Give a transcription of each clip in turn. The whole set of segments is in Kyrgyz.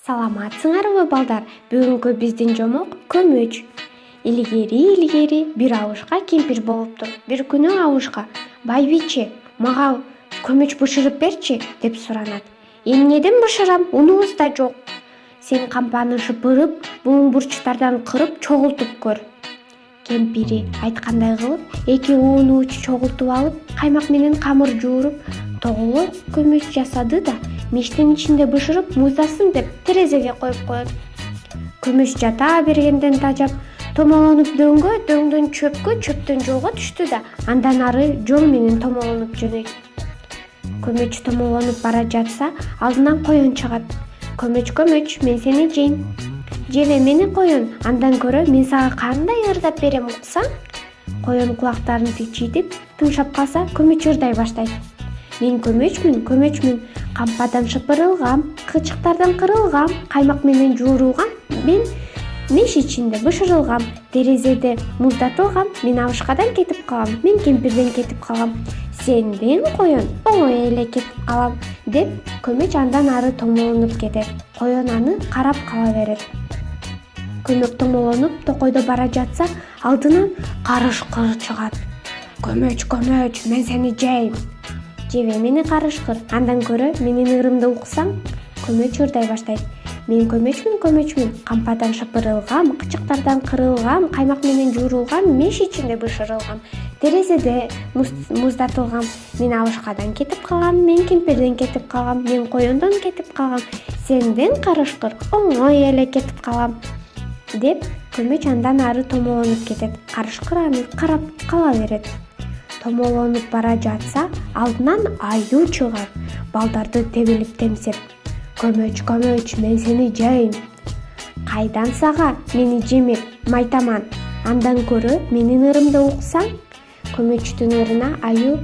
Саламатсыңарбы балдар? Бүгүнкү биздин жомок көмөч. Илгери бир абышка кемпир болуптур. Бир күнү абышка: "Байбиче, мага көмөч бышырып берчи" деп суранат. "Эмнеден бышырам? Унубуз да жок." "Сен кампаны шыпырып, буң бурчтардан кырып чогултуп көр." Кемпири айткандай кылып, эки уунучу чогултуп алып, каймак менен камыр жууруп, тоголок көмөч жасады да мештин ичинде бышырып муздасын деп терезеге коюп коет. Көмөч жата бергенден тажап, томолонуп дөңдөн чөптөн жолго түштү да андан ары жол менен томолонуп жөнөйт. Көмөч томолонуп бара жатса, алдынан коен чыгат. "Көмөч, мен сени жейм." "Жебе мени коен, андан көрө мен сага кандай ырдап берем уксаң?" Коен кулактарын тикчитип, тыңшап калса, көмөч ырдай баштайт. "Мен көмөчмүн, кампадан шыпырылгам, кычыктардан кырылгам, каймак менен жуурулгам, мен меш ичинде бышырылгам, терезеде муздатылгам, мен абышкадан кетип калгам, мен кемпирден кетип калгам, сенден коен оңой эле кетип калам" деп көмөч андан ары томолонуп кетет. Коен аны карап кала берет. Көмөч томолонуп токойдо бара жатса, алдынан карышкыр чыгат. "Көмөч, мен сени жейм." "Жебе мени карышкыр, андан көрө менин ырымды уксаң?" Көмөч ырдай баштайт. "Мен көмөчмүн, кампадан шыпырылгам, кычыктардан кырылгам, каймак менен жуурулгам, меш ичинде бышырылгам, терезеде муздатылгам, мен абышкадан кетип калгам, мен кемпирден кетип калгам, мен коендон кетип калгам, сенден карышкыр оңой эле кетип калам" деп көмөч андан ары томолонуп кетет. Карышкыр аны карап кала берет. Томолонуп бара жатса, алдынан аю чыгат, балдарды тебелип темсеп: "Көмөч, мен сени жейм." "Кайдан сага мени жемек, майтаман, андан көрө менин ырымды уксаң?" Көмөчтүн ырына аю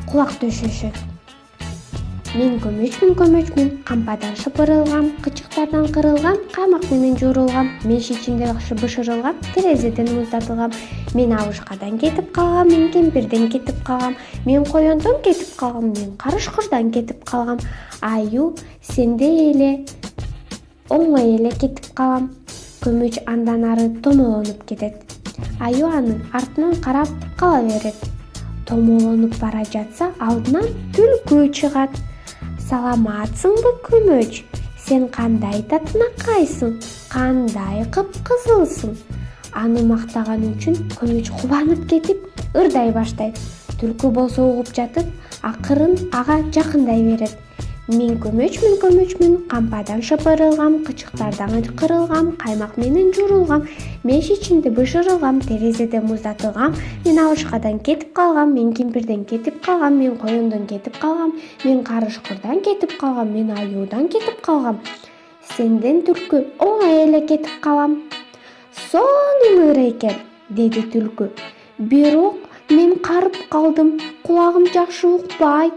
кулак төшөшөт. "Мен көмөчмүн, кампадан шыпырылгам, кычыктардан кырылгам, каймак менен жуурулгам, меш ичинде бышырылгам, терезеден муздатылгам, мен абышкадан кетип калгам, мен кемпирден кетип калгам, мен коендон кетип калгам, мен карышкырдан кетип калгам, аю сендей эле оңой эле кетип калам." Көмөч андан ары томолонуп кетет. Аю анын артынан карап кала берет. Томолонуп бара жатса, алдынан түлкү чыгат. "Саламатсыңбы, көмөч? Сен кандай татынакайсың, кандай кып-кызылсың?" Аны мактаганы үчүн көмөч кубанып кетип, ырдай баштайт. Түлкү болсо угуп жатып, акырын ага жакындай берет. "Мен көмөчмүн, кампадан шыпырылгам, кычыктардан кырылгам, каймак менен жуурулгам, меш ичинде бышырылгам, терезеде муздатылгам, мен абышкадан кетип калгам, мен кемпирден кетип калгам, мен коендон кетип калгам, мен карышкырдан кетип калгам, мен аюудан кетип калгам, сенден түлкү оңой эле кетип калам." "Сонун ыр экен" деди түлкү. "Бирок мен карып калдым, кулагым жакшы укпайт.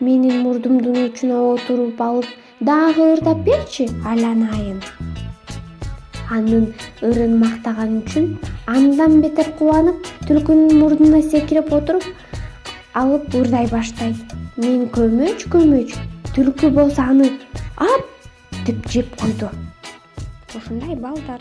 Менин мурдумдун учуна отуруп алып, дагы ырдап берчи, айланайын." Анын ырын мактаганы үчүн андан бетер кубанып, түлкүнүн мурдуна секирип отуруп алып ырдай баштайт. "Мен көмөч, түлкү болсо аны ап деп жеп койду." Ушундай балдар.